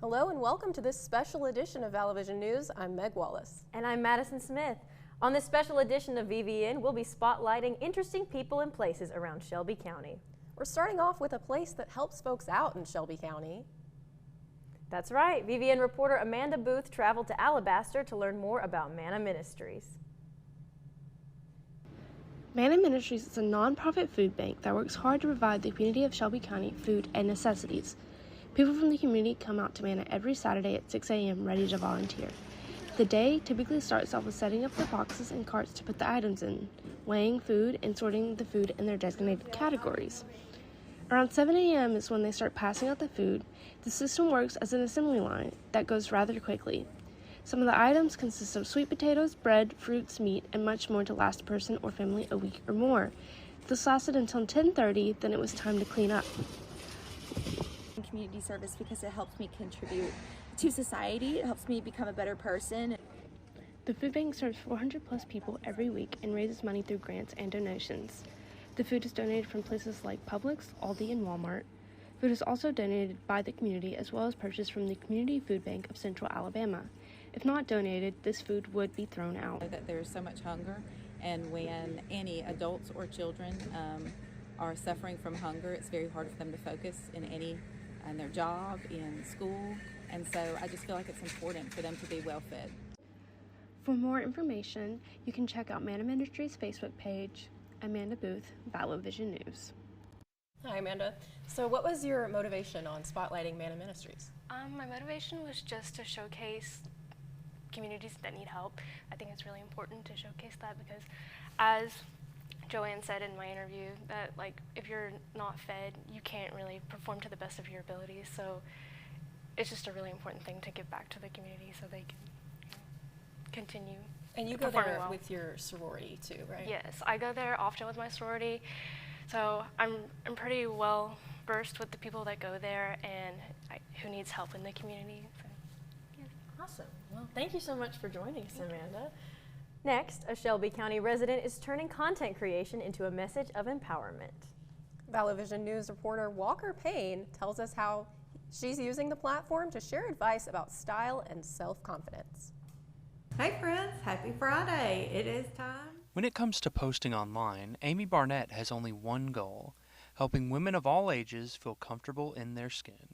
Hello and welcome to this special edition of Vallo Vision News. I'm Meg Wallace. And I'm Madison Smith. On this special edition of VVN, we'll be spotlighting interesting people and places around Shelby County. We're starting off with a place that helps folks out in Shelby County. That's right. VVN reporter Amanda Booth traveled to Alabaster to learn more about Manna Ministries. Manna Ministries is a nonprofit food bank that works hard to provide the community of Shelby County food and necessities. People from the community come out to Manna every Saturday at 6 a.m. ready to volunteer. The day typically starts off with setting up the boxes and carts to put the items in, weighing food, and sorting the food in their designated categories. Around 7 a.m. is when they start passing out the food. The system works as an assembly line that goes rather quickly. Some of the items consist of sweet potatoes, bread, fruits, meat, and much more to last a person or family a week or more. This lasted until 10:30, then it was time to clean up. Community service because it helps me contribute to society. It helps me become a better person. The food bank serves 400 plus people every week and raises money through grants and donations. The food is donated from places like Publix, Aldi, and Walmart. Food is also donated by the community as well as purchased from the Community Food Bank of Central Alabama. If not donated, this food would be thrown out. That there's so much hunger, and when any adults or children are suffering from hunger, it's very hard for them to focus in their job, in school, and so I just feel like it's important for them to be well fed. For more information, you can check out Manna Ministries' Facebook page. Amanda Booth, Vallo Vision News. Hi Amanda. So what was your motivation on spotlighting Manna Ministries? My motivation was just to showcase communities that need help. I think it's really important to showcase that because, as Joanne said in my interview, that if you're not fed, you can't really perform to the best of your abilities. So it's just a really important thing to give back to the community so they can continue. And you go there with your sorority too, right? Yes, I go there often with my sorority. So I'm pretty well versed with the people that go there and who needs help in the community. So, yeah. Awesome. Well, thank you so much for joining us, Amanda. Next, a Shelby County resident is turning content creation into a message of empowerment. Vallo Vision News reporter Walker Payne tells us how she's using the platform to share advice about style and self-confidence. Hey friends, happy Friday. It is time. When it comes to posting online, Amy Barnett has only one goal: helping women of all ages feel comfortable in their skin.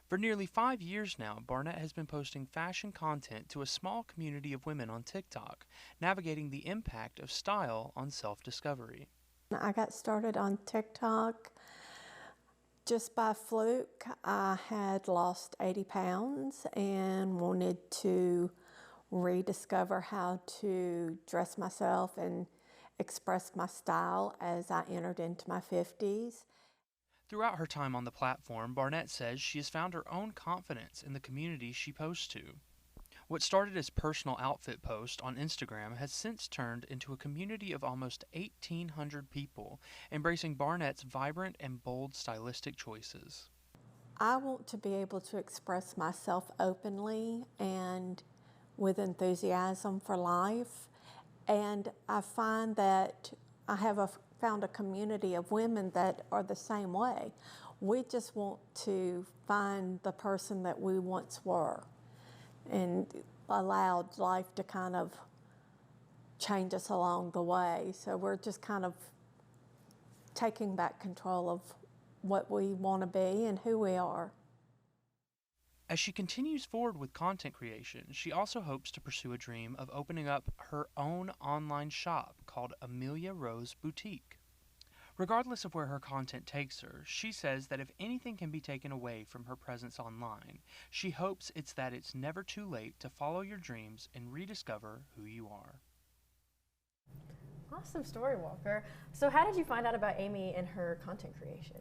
For nearly 5 years now, Barnett has been posting fashion content to a small community of women on TikTok, navigating the impact of style on self-discovery. I got started on TikTok just by fluke. I had lost 80 pounds and wanted to rediscover how to dress myself and express my style as I entered into my 50s. Throughout her time on the platform, Barnett says she has found her own confidence in the community she posts to. What started as personal outfit posts on Instagram has since turned into a community of almost 1,800 people, embracing Barnett's vibrant and bold stylistic choices. I want to be able to express myself openly and with enthusiasm for life, and I find that I have found a community of women that are the same way. We just want to find the person that we once were and allowed life to kind of change us along the way. So we're just kind of taking back control of what we want to be and who we are. As she continues forward with content creation, she also hopes to pursue a dream of opening up her own online shop called Amelia Rose Boutique. Regardless of where her content takes her, she says that if anything can be taken away from her presence online, she hopes it's that it's never too late to follow your dreams and rediscover who you are. Awesome story, Walker. So how did you find out about Amy and her content creation?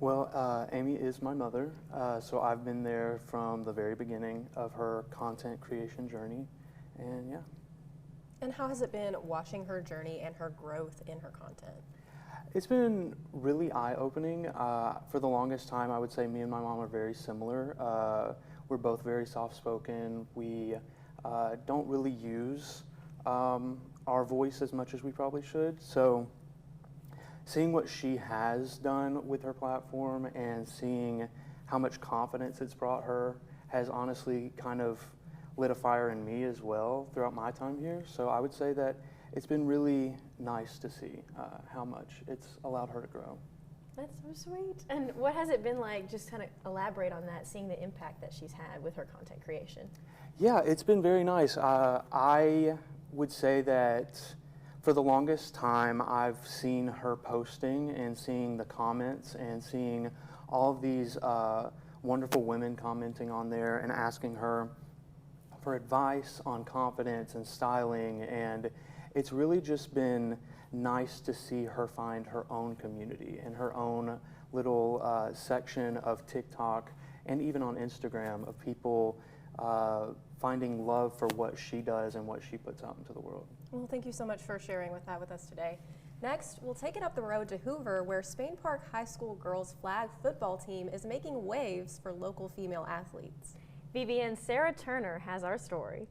Well, Amy is my mother, so I've been there from the very beginning of her content creation journey, and yeah. And how has it been watching her journey and her growth in her content? It's been really eye-opening. For the longest time, I would say me and my mom are very similar. We're both very soft-spoken. We don't really use our voice as much as we probably should, so seeing what she has done with her platform and seeing how much confidence it's brought her, has honestly kind of lit a fire in me as well throughout my time here. So I would say that it's been really nice to see how much it's allowed her to grow. That's so sweet. And what has it been like, just kind of elaborate on that, seeing the impact that she's had with her content creation? Yeah, it's been very nice. I would say that for the longest time, I've seen her posting and seeing the comments and seeing all of these wonderful women commenting on there and asking her for advice on confidence and styling, and it's really just been nice to see her find her own community and her own little section of TikTok and even on Instagram of people finding love for what she does and what she puts out into the world. Well, thank you so much for sharing that with us today. Next, we'll take it up the road to Hoover, where Spain Park High School girls flag football team is making waves for local female athletes. VVN's Sarah Turner has our story.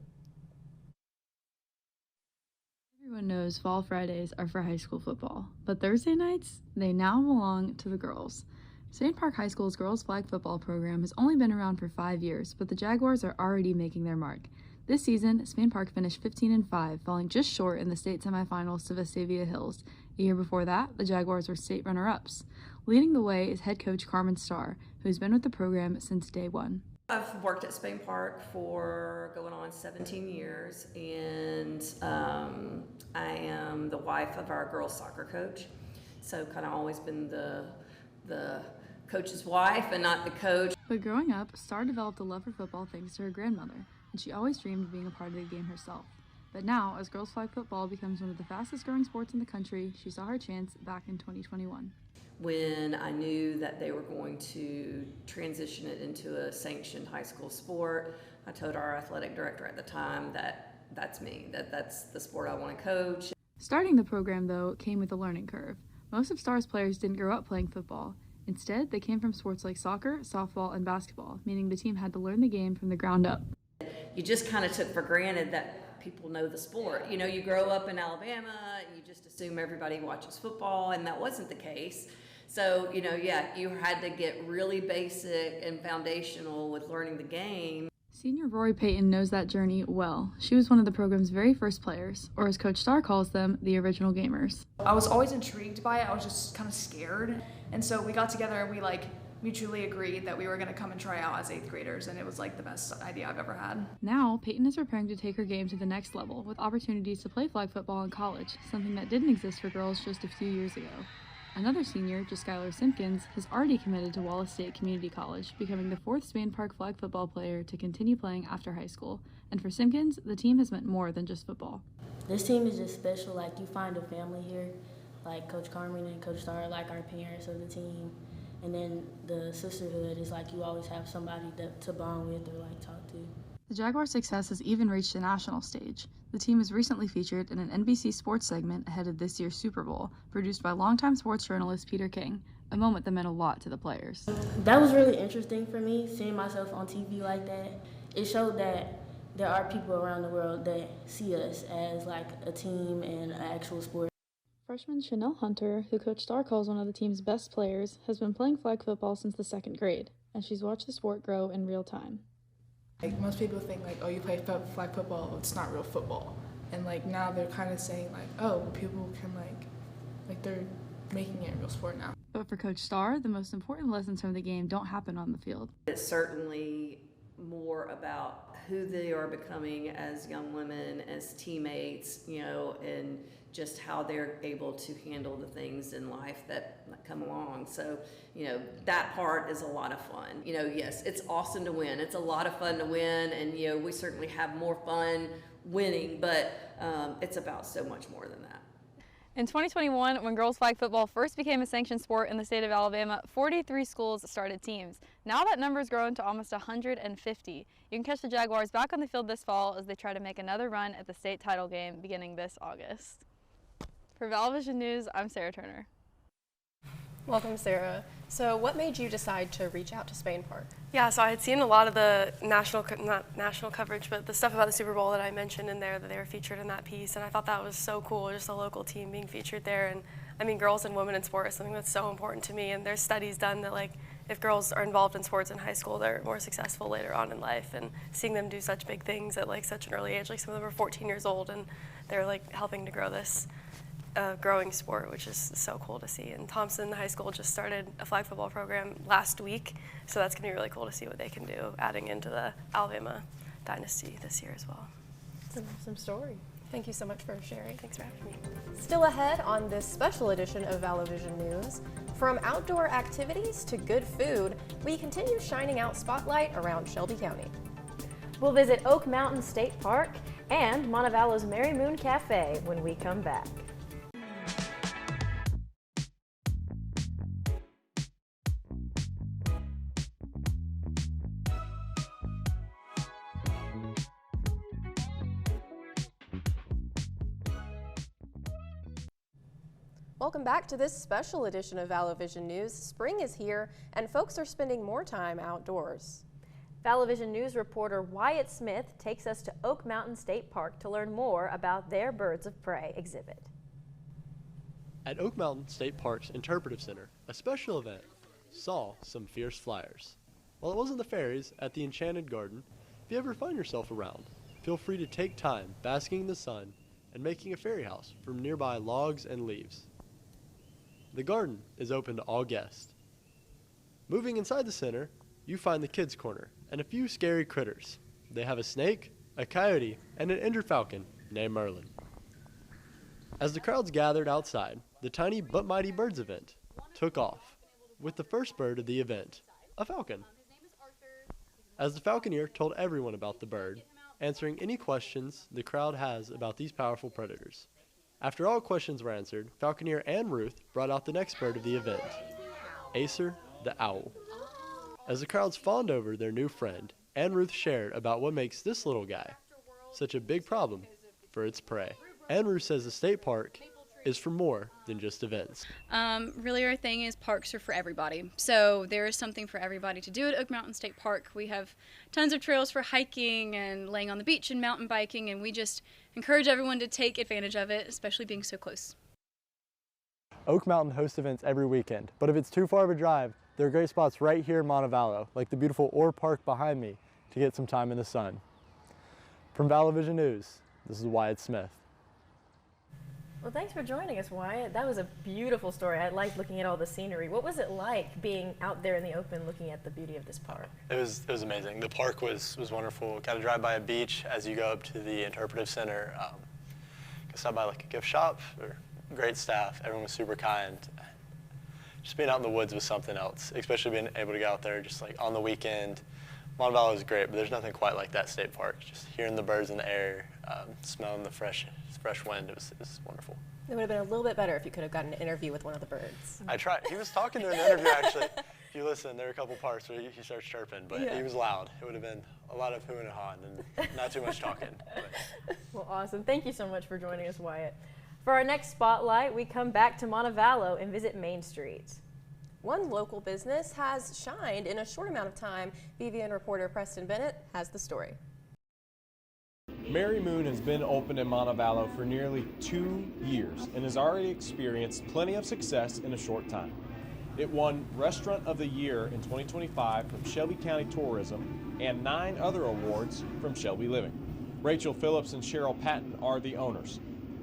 Everyone knows Fall Fridays are for high school football, but Thursday nights, they now belong to the girls. Spain Park High School's girls flag football program has only been around for 5 years, but the Jaguars are already making their mark. This season, Spain Park finished 15-5, falling just short in the state semifinals to Vestavia Hills. A year before that, the Jaguars were state runner-ups. Leading the way is head coach Carmen Starr, who's been with the program since day one. I've worked at Spain Park for going on 17 years, and I am the wife of our girls soccer coach. So kind of always been the coach's wife and not the coach. But growing up, Starr developed a love for football thanks to her grandmother, and she always dreamed of being a part of the game herself. But now, as girls flag football becomes one of the fastest growing sports in the country, she saw her chance back in 2021. When I knew that they were going to transition it into a sanctioned high school sport, I told our athletic director at the time that that's me, that's the sport I want to coach. Starting the program, though, came with a learning curve. Most of Starr's players didn't grow up playing football. Instead, they came from sports like soccer, softball, and basketball, meaning the team had to learn the game from the ground up. You just kind of took for granted that people know the sport. You know, you grow up in Alabama and you just assume everybody watches football, and that wasn't the case. So, you know, yeah, you had to get really basic and foundational with learning the game. Senior Rory Payton knows that journey well. She was one of the program's very first players, or as Coach Starr calls them, the original gamers. I was always intrigued by it. I was just kind of scared. And so we got together and we mutually agreed that we were going to come and try out as 8th graders, and it was like the best idea I've ever had. Now, Payton is preparing to take her game to the next level with opportunities to play flag football in college, something that didn't exist for girls just a few years ago. Another senior, Skylar Simpkins, has already committed to Wallace State Community College, becoming the 4th Spain Park flag football player to continue playing after high school. And for Simpkins, the team has meant more than just football. This team is just special. Like, you find a family here, like Coach Carmen and Coach Starr, like our parents of the team. And then the sisterhood is like you always have somebody to bond with or like talk to. The Jaguars' success has even reached the national stage. The team was recently featured in an NBC Sports segment ahead of this year's Super Bowl, produced by longtime sports journalist Peter King, a moment that meant a lot to the players. That was really interesting for me, seeing myself on TV like that. It showed that there are people around the world that see us as like a team and an actual sport. Freshman Chanel Hunter, who Coach Starr calls one of the team's best players, has been playing flag football since the 2nd grade, and she's watched the sport grow in real time. Like, most people think like, oh, you play flag football, it's not real football. And like now they're kind of saying like, oh, people can like they're making it a real sport now. But for Coach Starr, the most important lessons from the game don't happen on the field. It's certainly more about who they are becoming as young women, as teammates, you know, and just how they're able to handle the things in life that come along. So, you know, that part is a lot of fun. You know, yes, it's awesome to win. It's a lot of fun to win, and, you know, we certainly have more fun winning, but it's about so much more than that. In 2021, when girls flag football first became a sanctioned sport in the state of Alabama, 43 schools started teams. Now that number's grown to almost 150. You can catch the Jaguars back on the field this fall as they try to make another run at the state title game beginning this August. For Vallo Vision News, I'm Sarah Turner. Welcome, Sarah. So what made you decide to reach out to Spain Park? Yeah, so I had seen a lot of the not national coverage, but the stuff about the Super Bowl that I mentioned in there, that they were featured in that piece, and I thought that was so cool, just a local team being featured there. And I mean, girls and women in sport is something that's so important to me, and there's studies done that like if girls are involved in sports in high school, they're more successful later on in life, and seeing them do such big things at like such an early age, like some of them are 14 years old and they're like helping to grow this growing sport, which is so cool to see. And Thompson High School just started a flag football program last week, so that's gonna be really cool to see what they can do, adding into the Alabama dynasty this year as well. It's an awesome story. Thank you so much for sharing. Thanks for having me. Still ahead on this special edition of Vallo Vision News, from outdoor activities to good food, we continue shining out spotlight around Shelby County. We'll visit Oak Mountain State Park and Montevallo's Mary Moon Cafe when we come back. Welcome back to this special edition of Vallo Vision News. Spring is here and folks are spending more time outdoors. Vallo Vision News reporter Wyatt Smith takes us to Oak Mountain State Park to learn more about their Birds of Prey exhibit. At Oak Mountain State Park's Interpretive Center, a special event saw some fierce flyers. While it wasn't the fairies at the Enchanted Garden, if you ever find yourself around, feel free to take time basking in the sun and making a fairy house from nearby logs and leaves. The garden is open to all guests. Moving inside the center, you find the kids' corner and a few scary critters. They have a snake, a coyote, and an injured falcon named Merlin. As the crowds gathered outside, the Tiny But Mighty Birds event took off, with the first bird of the event, a falcon. As the falconer told everyone about the bird, answering any questions the crowd has about these powerful predators. After all questions were answered, Falconer and Ruth brought out the next bird of the event, Acer the owl. As the crowds fawned over their new friend, and Ruth shared about what makes this little guy such a big problem for its prey. And Ruth says the state park is for more than just events. Really our thing is parks are for everybody. So there is something for everybody to do at Oak Mountain State Park. We have tons of trails for hiking and laying on the beach and mountain biking, and we just encourage everyone to take advantage of it, especially being so close. Oak Mountain hosts events every weekend, but if it's too far of a drive, there are great spots right here in Montevallo, like the beautiful Orr Park behind me, to get some time in the sun. From Vallo Vision News, this is Wyatt Smith. Well, thanks for joining us, Wyatt. That was a beautiful story. I liked looking at all the scenery. What was it like being out there in the open looking at the beauty of this park? It was amazing. The park was wonderful. Got to drive by a beach as you go up to the Interpretive Center. Got stopped by like a gift shop. Great staff. Everyone was super kind. Just being out in the woods was something else, especially being able to go out there just like on the weekend. Montevallo is great, but there's nothing quite like that state park. Just hearing the birds in the air, smelling the fresh wind, it was wonderful. It would have been a little bit better if you could have gotten an interview with one of the birds. I tried. He was talking during the interview, actually. If you listen, there were a couple parts where he starts chirping, but yeah. He was loud. It would have been a lot of hoo and ha and not too much talking. Well, awesome. Thank you so much for joining us, Wyatt. For our next spotlight, we come back to Montevallo and visit Main Street. One local business has shined in a short amount of time. VVN reporter Preston Bennett has the story. Mary Moon has been open in Montevallo for nearly 2 years and has already experienced plenty of success in a short time. It won Restaurant of the Year in 2025 from Shelby County Tourism and 9 other awards from Shelby Living. Rachel Phillips and Cheryl Patton are the owners.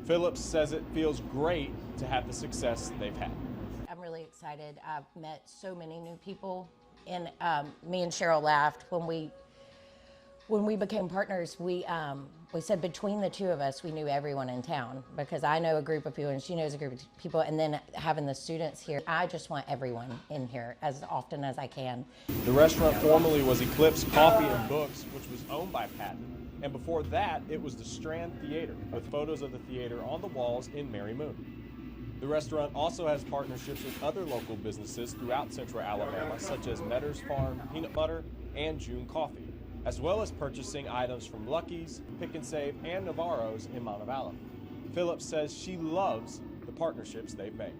Phillips says it feels great to have the success they've had. I'm really excited. I've met so many new people, and me and Cheryl laughed when we became partners. We said between the two of us, we knew everyone in town, because I know a group of people and she knows a group of people, and then having the students here, I just want everyone in here as often as I can. The restaurant formerly was Eclipse Coffee and Books, which was owned by Patton, and before that, it was the Strand Theater, with photos of the theater on the walls in Mary Moon. The restaurant also has partnerships with other local businesses throughout central Alabama, such as Metter's Farm Peanut Butter and June Coffee, as well as purchasing items from Lucky's, Pick and Save, and Navarro's in Montevallo. Phillips says she loves the partnerships they've made.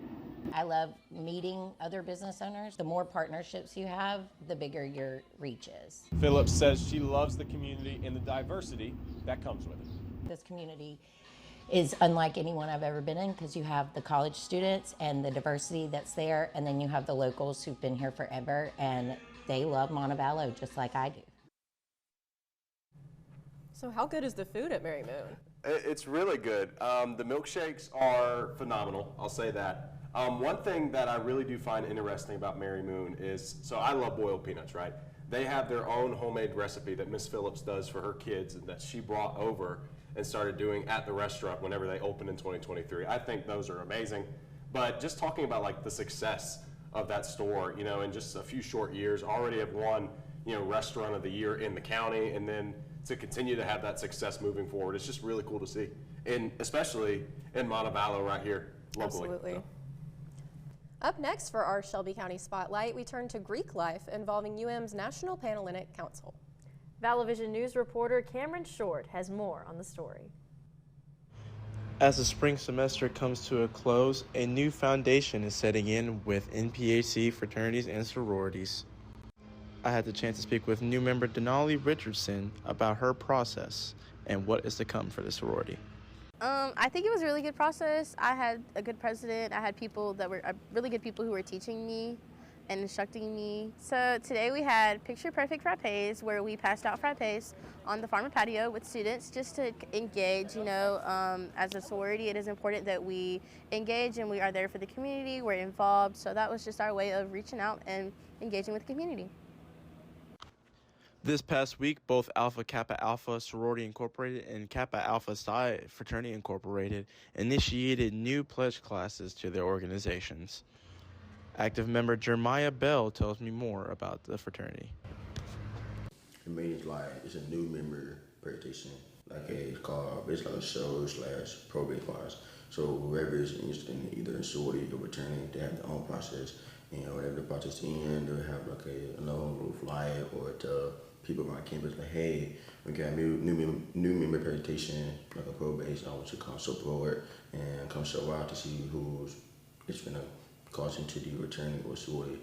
I love meeting other business owners. The more partnerships you have, the bigger your reach is. Phillips says she loves the community and the diversity that comes with it. This community is unlike anyone I've ever been in, because you have the college students and the diversity that's there, and then you have the locals who've been here forever, and they love Montevallo just like I do. So how good is the food at Mary Moon? It's really good. The milkshakes are phenomenal, I'll say that. One thing that I really do find interesting about Mary Moon is, so I love boiled peanuts, right? They have their own homemade recipe that Miss Phillips does for her kids and that she brought over and started doing at the restaurant whenever they opened in 2023. I think those are amazing. But just talking about like the success of that store, you know, in just a few short years, already have won, you know, Restaurant of the Year in the county, and then to continue to have that success moving forward, it's just really cool to see. And especially in Montevallo right here locally. Absolutely. So. Up next for our Shelby County Spotlight, we turn to Greek life involving UM's National Panhellenic Council. Vallo Vision News reporter Cameron Short has more on the story. As the spring semester comes to a close, a new foundation is setting in with NPHC fraternities and sororities. I had the chance to speak with new member Denali Richardson about her process and what is to come for the sorority. I think it was a really good process. I had a good president. I had people that were really good people who were teaching me and instructing me. So today we had picture perfect frappes where we passed out frappes on the farmer patio with students just to engage, you know, as a sorority it is important that we engage and we are there for the community, we're involved. So that was just our way of reaching out and engaging with the community. This past week, both Alpha Kappa Alpha Sorority Incorporated and Kappa Alpha Psi Fraternity Incorporated initiated new pledge classes to their organizations. Active member Jeremiah Bell tells me more about the fraternity. It means like it's a new member presentation. Like it's called, it's like a show / probate class. So whoever is interested in either in sorority or fraternity, they have their own process. And whatever the process ends, they'll have like a little flyer or to people around campus like, hey, we got a new member presentation, like a probate, so I want you to come support and come show out to see who's it's gonna cause into the fraternity or sorority.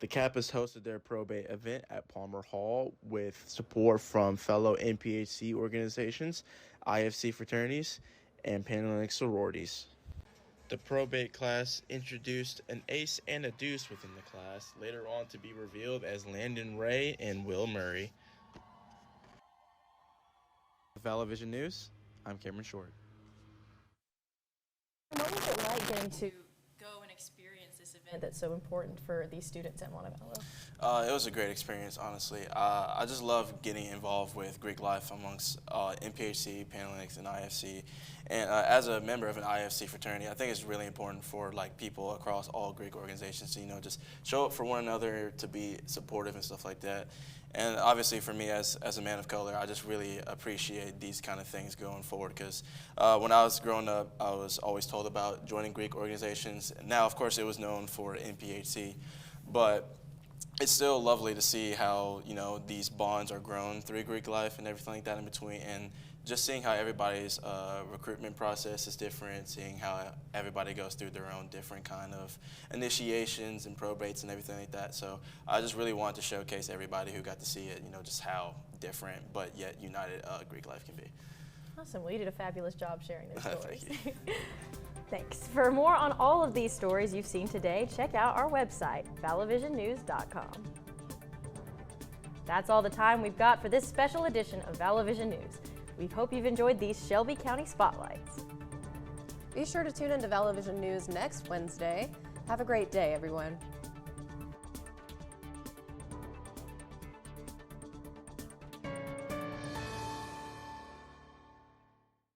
The Kappas hosted their probate event at Palmer Hall with support from fellow NPHC organizations, IFC fraternities, and Panhellenic sororities. The probate class introduced an ace and a deuce within the class, later on to be revealed as Landon Ray and Will Murray. Vallo Vision News, I'm Cameron Short. What was it like getting to go and experience this event that's so important for these students at Montevallo? It was a great experience, honestly. I just love getting involved with Greek life amongst NPHC, Panhellenics, and IFC. And as a member of an IFC fraternity, I think it's really important for like people across all Greek organizations to, you know, just show up for one another, to be supportive and stuff like that. And obviously for me as a man of color, I just really appreciate these kind of things going forward, because when I was growing up, I was always told about joining Greek organizations. Now, of course, it was known for NPHC, but it's still lovely to see how, you know, these bonds are grown through Greek life and everything like that in between, and just seeing how everybody's recruitment process is different, seeing how everybody goes through their own different kind of initiations and probates and everything like that. So I just really wanted to showcase everybody who got to see it, you know, just how different but yet united Greek life can be. Awesome. Well, you did a fabulous job sharing those stories. Thank you. Thanks. For more on all of these stories you've seen today, check out our website, vallovisionnews.com. That's all the time we've got for this special edition of Vallo Vision News. We hope you've enjoyed these Shelby County Spotlights. Be sure to tune into Vallo Vision News next Wednesday. Have a great day, everyone.